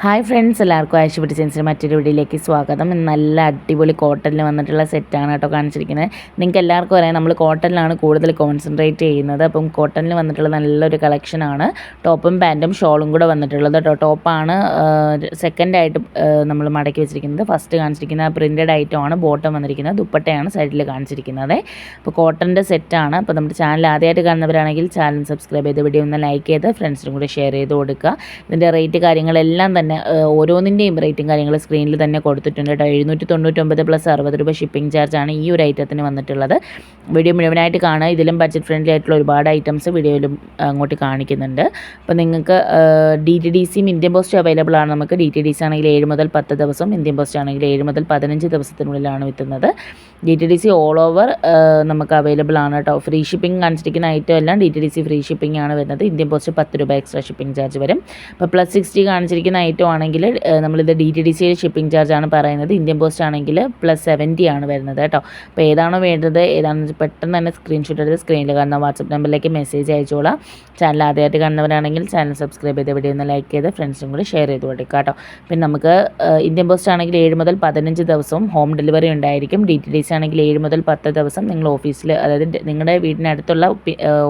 Hi friends, എല്ലാവർക്കും ആയിഷ ഡിസൈൻസിൻ്റെ മറ്റൊരു വീഡിയോയിലേക്ക് സ്വാഗതം. നല്ല അടിപൊളി കോട്ടണിൽ വന്നിട്ടുള്ള സെറ്റാണ് കേട്ടോ കാണിച്ചിരിക്കുന്നത്. നിങ്ങൾക്ക് എല്ലാവർക്കും അറിയാം, നമ്മൾ കോട്ടണിലാണ് കൂടുതൽ കോൺസെൻട്രേറ്റ് ചെയ്യുന്നത്. അപ്പം കോട്ടണിൽ വന്നിട്ടുള്ള നല്ലൊരു കളക്ഷനാണ്. ടോപ്പും പാൻറ്റും ഷോളും കൂടെ വന്നിട്ടുള്ളത് കേട്ടോ. ടോപ്പാണ് സെക്കൻഡായിട്ട് നമ്മൾ മടക്കി വെച്ചിരിക്കുന്നത്. ഫസ്റ്റ് കാണിച്ചിരിക്കുന്ന പ്രിൻറ്റഡ് ഐറ്റമാണ് ബോട്ടം വന്നിരിക്കുന്നത്. ദുപ്പട്ടയാണ് സൈഡിൽ കാണിച്ചിരിക്കുന്നത്. അപ്പോൾ കോട്ടൻ്റെ സെറ്റാണ്. അപ്പോൾ നമ്മുടെ ചാനൽ ആദ്യമായിട്ട് കാണുന്നവരാണെങ്കിൽ ചാനൽ സബ്സ്ക്രൈബ് ചെയ്ത് വീഡിയോ ഒന്ന് ലൈക്ക് ചെയ്ത് ഫ്രണ്ട്സിനും കൂടി ഷെയർ ചെയ്ത് കൊടുക്കുക. ഇതിൻ്റെ റേറ്റ് കാര്യങ്ങളെല്ലാം തന്നെ ഓരോന്നിൻ്റെയും റേറ്റും കാര്യങ്ങൾ സ്ക്രീനിൽ തന്നെ കൊടുത്തിട്ടുണ്ട് കേട്ടോ. 799 പ്ലസ് 60 രൂപ ഷിപ്പിംഗ് ചാർജാണ് ഈ ഒരു ഐറ്റത്തിന് വന്നിട്ടുള്ളത്. വീഡിയോ മുഴുവനായിട്ട് കാണുക. ഇതിലും ബഡ്ജറ്റ് ഫ്രണ്ട്ലി ആയിട്ടുള്ള ഒരുപാട് ഐറ്റംസ് വീഡിയോയിലും അങ്ങോട്ട് കാണിക്കുന്നുണ്ട്. അപ്പോൾ നിങ്ങൾക്ക് DTDCയും ഇന്ത്യൻ പോസ്റ്റ് അവൈലബിൾ ആണ്. നമുക്ക് DTDC ആണെങ്കിൽ 7 മുതൽ 10 ദിവസം, ഇന്ത്യൻ പോസ്റ്റ് ആണെങ്കിൽ 7 മുതൽ 15 ദിവസത്തിനുള്ളിലാണ് എത്തുന്നത്. DTDC ഓൾ ഓവർ നമുക്ക് അവൈലബിൾ ആണ് കേട്ടോ. ഫ്രീ ഷിപ്പിംഗ് കാണിച്ചിരിക്കുന്ന ഐറ്റം എല്ലാം DTDC ഫ്രീ ഷിപ്പിംഗ് ആണ് വരുന്നത്. ഇന്ത്യൻ പോസ്റ്റ് 10 രൂപ എക്സ്ട്രാ ഷിപ്പിംഗ് ചാർജ് വരും. അപ്പോൾ +60 കാണിച്ചിരിക്കുന്ന ഐറ്റം ആണെങ്കിൽ നമ്മളിത് DTDC ഷിപ്പിംഗ് ചാർജാണ് പറയുന്നത്. ഇന്ത്യൻ പോസ്റ്റ് ആണെങ്കിൽ +70 ആണ് വരുന്നത് കേട്ടോ. അപ്പോൾ ഏതാണോ വേണ്ടത്, ഏതാണെന്ന് പെട്ടെന്ന് തന്നെ സ്ക്രീൻഷോട്ട് എടുത്ത് സ്ക്രീനിൽ കാണുന്ന വാട്സപ്പ് നമ്പറിലേക്ക് മെസ്സേജ് അയച്ചോളാം. ചാനൽ ആദ്യമായിട്ട് കാണുന്നവരാണെങ്കിൽ ചാനൽ സബ്സ്ക്രൈബ് ചെയ്ത് വീഡിയോ ഒന്ന് ലൈക്ക് ചെയ്ത് ഫ്രണ്ട്സും കൂടി ഷെയർ ചെയ്ത് കൊടുക്കുക കേട്ടോ. പിന്നെ നമുക്ക് ഇന്ത്യൻ പോസ്റ്റ് ആണെങ്കിൽ 7 മുതൽ 15 ദിവസവും ഹോം ഡെലിവറി ഉണ്ടായിരിക്കും. DTDC ആണെങ്കിൽ 7 മുതൽ 10 ദിവസം നിങ്ങൾ ഓഫീസിൽ, അതായത് നിങ്ങളുടെ വീടിനടുത്തുള്ള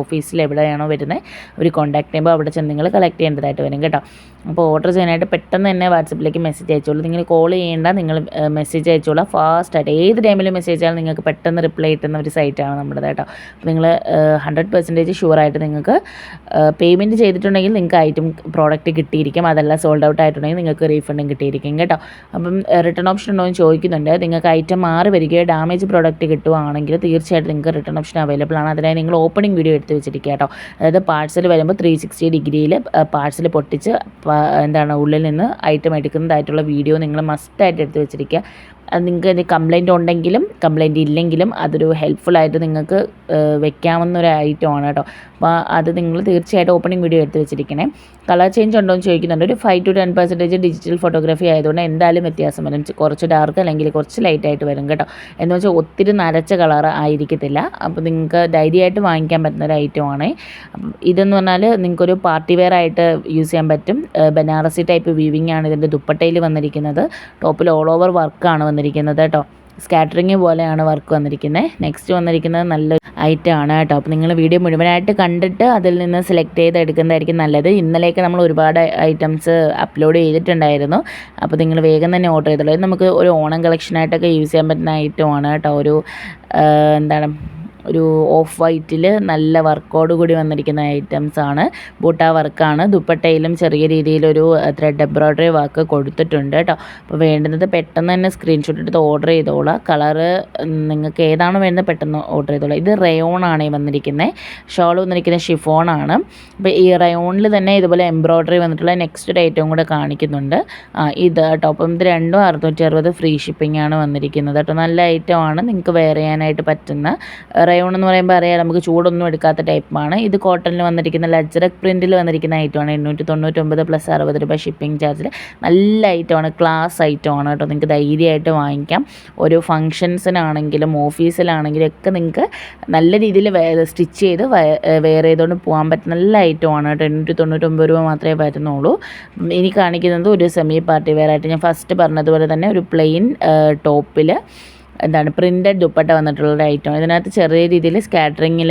ഓഫീസിൽ എവിടെയാണോ വരുന്നത് ഒരു കോൺടാക്ട് ചെയ്യുമ്പോൾ അവിടെ ചെന്ന് നിങ്ങൾ കളക്ട് ചെയ്യേണ്ടതായിട്ട് വരും കേട്ടോ. അപ്പോൾ ഓർഡർ ചെയ്യാനായിട്ട് പെട്ടെന്ന് തന്നെ വാട്സപ്പിലേക്ക് മെസ്സേജ് അയച്ചോളൂ. നിങ്ങൾ കോൾ ചെയ്യേണ്ട, നിങ്ങൾ മെസ്സേജ് അയച്ചോളാം. ഫാസ്റ്റായിട്ട് ഏത് ടൈമിലും മെസ്സേജ് അയച്ചാൽ നിങ്ങൾക്ക് പെട്ടെന്ന് റിപ്ലൈ കിട്ടുന്ന ഒരു സൈറ്റാണ് നമ്മുടേത് കേട്ടോ. അപ്പോൾ നിങ്ങൾ 100% ഷുവറായിട്ട് നിങ്ങൾക്ക് പേയ്മെൻറ്റ് ചെയ്തിട്ടുണ്ടെങ്കിൽ നിങ്ങൾക്ക് ഐറ്റം പ്രോഡക്റ്റ് കിട്ടിയിരിക്കും. അതെല്ലാം സോൾഡ് ഔട്ട് ആയിട്ടുണ്ടെങ്കിൽ നിങ്ങൾക്ക് റീഫണ്ടും കിട്ടിയിരിക്കും കേട്ടോ. അപ്പം റിട്ടേൺ ഓപ്ഷൻ ഉണ്ടോ എന്ന് ചോദിക്കുന്നുണ്ട്. നിങ്ങൾക്ക് ഐറ്റം മാറി വരികയോ ഡാമേജ് പ്രോഡക്റ്റ് കിട്ടുകയാണെങ്കിൽ തീർച്ചയായിട്ടും നിങ്ങൾക്ക് റിട്ടേൺ ഓപ്ഷൻ അവൈലബിൾ ആണ്. അതിനായി നിങ്ങൾ ഓപ്പണിംഗ് വീഡിയോ എടുത്ത് വെച്ചിരിക്കുക കേട്ടോ. അതായത് പാഴ്സൽ വരുമ്പോൾ 360 ഡിഗ്രിയിൽ പാഴ്സൽ പൊട്ടിച്ച് ഉള്ളിൽ നിന്ന് ഐറ്റം എടുക്കുന്നതായിട്ടുള്ള വീഡിയോ നിങ്ങൾ മസ്റ്റായിട്ട് എടുത്ത് വെച്ചിരിക്കുക. അത് നിങ്ങൾക്ക് കംപ്ലയിൻ്റ് ഉണ്ടെങ്കിലും കംപ്ലയിൻ്റ് ഇല്ലെങ്കിലും അതൊരു ഹെൽപ്ഫുള്ളായിട്ട് നിങ്ങൾക്ക് വെക്കാവുന്ന ഒരു ഐറ്റമാണ് കേട്ടോ. അപ്പോൾ അത് നിങ്ങൾ തീർച്ചയായിട്ടും ഓപ്പണിംഗ് വീഡിയോ എടുത്ത് വെച്ചിരിക്കണേ. കളർ ചേഞ്ച് ഉണ്ടോ എന്ന് ചോദിക്കുന്നുണ്ട്. ഒരു 5 to 10% ഡിജിറ്റൽ ഫോട്ടോഗ്രാഫി ആയതുകൊണ്ട് എന്തായാലും വ്യത്യാസം വരും. കുറച്ച് ഡാർക്ക് അല്ലെങ്കിൽ കുറച്ച് ലൈറ്റായിട്ട് വരും കേട്ടോ. എന്ന് വെച്ചാൽ ഒത്തിരി നരച്ച കളർ ആയിരിക്കത്തില്ല. അപ്പോൾ നിങ്ങൾക്ക് ധൈര്യമായിട്ട് വാങ്ങിക്കാൻ പറ്റുന്ന ഒരു ഐറ്റമാണ്. അപ്പം ഇതെന്ന് പറഞ്ഞാൽ നിങ്ങൾക്കൊരു പാർട്ടി വെയർ ആയിട്ട് യൂസ് ചെയ്യാൻ പറ്റും. ബനാറസി ടൈപ്പ് വീവിങ് ആണ് ഇതിൻ്റെ ദുപ്പട്ടയിൽ വന്നിരിക്കുന്നത്. ടോപ്പിൽ ഓൾ ഓവർ വർക്കാണ് വന്നിരിക്കുന്നത് കേട്ടോ. സ്കാറ്ററിങ് പോലെയാണ് വർക്ക് വന്നിരിക്കുന്നത്. നെക്സ്റ്റ് വന്നിരിക്കുന്നത് നല്ലൊരു ഐറ്റം ആണ് കേട്ടോ. അപ്പോൾ നിങ്ങൾ വീഡിയോ മുഴുവനായിട്ട് കണ്ടിട്ട് അതിൽ നിന്ന് സെലക്ട് ചെയ്ത് എടുക്കുന്നതായിരിക്കും നല്ലത്. ഇന്നലേക്ക് നമ്മൾ ഒരുപാട് ഐറ്റംസ് അപ്ലോഡ് ചെയ്തിട്ടുണ്ടായിരുന്നു. അപ്പോൾ നിങ്ങൾ വേഗം തന്നെ ഓർഡർ ചെയ്തോളൂ. നമുക്ക് ഒരു ഓണം കളക്ഷനായിട്ടൊക്കെ യൂസ് ചെയ്യാൻ പറ്റുന്ന ഐറ്റമാണ് കേട്ടോ. ഒരു ഓഫ് വൈറ്റിൽ നല്ല വർക്കോട് കൂടി വന്നിരിക്കുന്ന ഐറ്റംസാണ്. ബൂട്ട വർക്കാണ്. ദുപ്പട്ടയിലും ചെറിയ രീതിയിലൊരു ത്രെഡ് എംബ്രോയ്ഡറി വർക്ക് കൊടുത്തിട്ടുണ്ട് കേട്ടോ. അപ്പോൾ വേണ്ടുന്നത് പെട്ടെന്ന് തന്നെ സ്ക്രീൻഷോട്ട് എടുത്ത് ഓർഡർ ചെയ്തോളാം. കളറ് നിങ്ങൾക്ക് ഏതാണോ വേണ്ടത് പെട്ടെന്ന് ഓർഡർ ചെയ്തോളാം. ഇത് റയോണാണ് വന്നിരിക്കുന്നത്. ഷോൾ വന്നിരിക്കുന്നത് ഷിഫോണാണ്. അപ്പോൾ ഈ റയോണിൽ തന്നെ ഇതുപോലെ എംബ്രോയ്ഡറി വന്നിട്ടുള്ള നെക്സ്റ്റ് ഒരു ഐറ്റവും കൂടെ കാണിക്കുന്നുണ്ട്. ഇത് കേട്ടോ. അപ്പം ഇത് രണ്ടും 660 ഫ്രീ ഷിപ്പിംഗ് ആണ് വന്നിരിക്കുന്നത് കേട്ടോ. നല്ല ഐറ്റമാണ്. നിങ്ങൾക്ക് വെയർ ചെയ്യാനായിട്ട് പറ്റുന്ന റയോൺ എന്ന് പറയുമ്പോൾ അറിയാം, നമുക്ക് ചൂടൊന്നും എടുക്കാത്ത ടൈപ്പാണ്. ഇത് കോട്ടണിൽ വന്നിരിക്കുന്ന ലജ്രക് പ്രിൻറ്റിൽ വന്നിരിക്കുന്ന ഐറ്റമാണ്. 899 പ്ലസ് 60 രൂപ ഷിപ്പിംഗ് ചാർജിൽ നല്ല ഐറ്റമാണ്. ക്ലാസ് ഐറ്റമാണ് കേട്ടോ. നിങ്ങൾക്ക് ധൈര്യമായിട്ട് വാങ്ങിക്കാം. ഓരോ ഫങ്ഷൻസിനാണെങ്കിലും ഓഫീസിലാണെങ്കിലും ഒക്കെ നിങ്ങൾക്ക് നല്ല രീതിയിൽ സ്റ്റിച്ച് ചെയ്ത് വെയർ ചെയ്തുകൊണ്ട് പോകാൻ പറ്റുന്ന നല്ല ഐറ്റമാണ് കേട്ടോ. 899 രൂപ മാത്രമേ വരുന്നുള്ളൂ. ഇനി കാണിക്കുന്നത് ഒരു സെമി പാർട്ടി വെയർ ആയിട്ട് ഞാൻ ഫസ്റ്റ് പറഞ്ഞതുപോലെ തന്നെ ഒരു പ്ലെയിൻ ടോപ്പിൽ പ്രിൻറ്റഡ് ദുപ്പട്ട വന്നിട്ടുള്ള ഐറ്റം. ഇതിനകത്ത് ചെറിയ രീതിയിൽ സ്കാറ്ററിങ്ങിൽ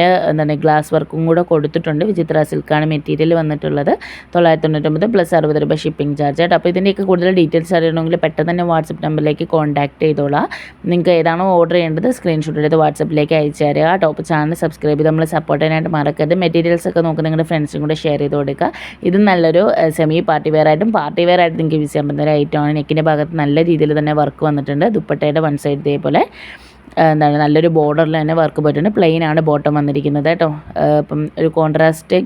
ഗ്ലാസ് വർക്കും കൂടെ കൊടുത്തിട്ടുണ്ട്. വിചിത്ര സിൽക്കാണ് മെറ്റീരിയൽ വന്നിട്ടുള്ളത്. 999 പ്ലസ് 60 രൂപ ഷിപ്പിംഗ് ചാർജ് ആയിട്ട്. അപ്പോൾ ഇതിൻ്റെയൊക്കെ കൂടുതൽ ഡീറ്റെയിൽസ് അറിയണമെങ്കിൽ പെട്ടെന്ന് തന്നെ വാട്സപ്പ് നമ്പറിലേക്ക് കോൺടാക്ട് ചെയ്തോളാം. നിങ്ങൾക്ക് ഏതാണോ ഓർഡർ ചെയ്യേണ്ടത് സ്ക്രീൻഷോട്ട് എടുത്ത് വാട്സപ്പിലേക്ക് അയച്ചു തരിക. ടോപ്പ് ചാനൽ സബ്സ്ക്രൈബ് ചെയ്ത് നമ്മൾ സപ്പോർട്ട് ചെയ്യാനായിട്ട് മറക്കരുത്. മെറ്റീരിയൽസ് ഒക്കെ നോക്കി നിങ്ങളുടെ ഫ്രണ്ട്സിനും കൂടെ ഷെയർ ചെയ്ത് കൊടുക്കുക. ഇത് നല്ലൊരു സെമി പാർട്ടി വെയർ ആയിട്ടും പാർട്ടി വെയർ ആയിട്ട് നിങ്ങൾക്ക് യൂസ് ചെയ്യാൻ പറ്റുന്ന ഒരു ഐറ്റമാണ്. നെക്കിൻ്റെ ഭാഗത്ത് നല്ല രീതിയിൽ തന്നെ വർക്ക് വന്നിട്ടുണ്ട്. ദുപ്പട്ടയുടെ വൺ സൈഡ് ഇതേപോലെ നല്ലൊരു ബോർഡറിൽ തന്നെ വർക്ക് പോയിട്ടുണ്ട്. പ്ലെയിൻ ആണ് ബോട്ടം വന്നിരിക്കുന്നത് കേട്ടോ. അപ്പം ഒരു കോൺട്രാസ്റ്റ്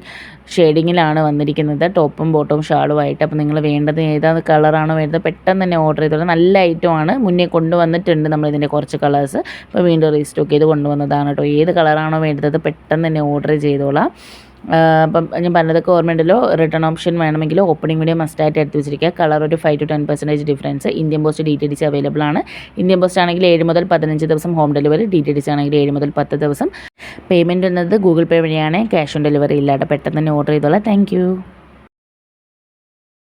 ഷെയ്ഡിങ്ങിലാണ് വന്നിരിക്കുന്നത് ടോപ്പും ബോട്ടവും ഷാളുമായിട്ട്. അപ്പോൾ നിങ്ങൾ വേണ്ടത് ഏതാണ് കളറാണോ വേണ്ടത് പെട്ടെന്ന് തന്നെ ഓർഡർ ചെയ്തോളാം. നല്ല ഐറ്റമാണ്. മുന്നേ കൊണ്ടുവന്നിട്ടുണ്ട് നമ്മളിതിൻ്റെ കുറച്ച് കളേഴ്സ്. അപ്പോൾ വീണ്ടും റീസ്റ്റോക്ക് ചെയ്ത് കൊണ്ടുവന്നതാണ് കേട്ടോ. ഏത് കളറാണോ വേണ്ടത് പെട്ടെന്ന് തന്നെ ഓർഡർ ചെയ്തോളാം. അപ്പം ഞാൻ പറഞ്ഞതൊക്കെ ഓർമ്മയുണ്ടല്ലോ. റിട്ടേൺ ഓപ്ഷൻ വേണമെങ്കിൽ ഓപ്പണിംഗ് വീഡിയോ മസ്റ്റായിട്ട് എടുത്ത് വെച്ചിരിക്കുക. കളർ ഒരു 5 to 10% difference. Indian post DTDC available ആണ്. ഇന്ത്യൻ പോസ്റ്റ് ആണെങ്കിൽ 7 മുതൽ 15 ദിവസം ഹോം ഡെലിവറി. DTDC ആണെങ്കിൽ 7 മുതൽ 10 ദിവസം. പേയ്മെൻറ്റ് എന്നത് ഗൂഗിൾ പേ വഴിയാണ്. ക്യാഷ് ഓൺ ഡെലിവറി ഇല്ലാതെ പെട്ടെന്ന് തന്നെ ഓർഡർ ചെയ്തോളാം. താങ്ക്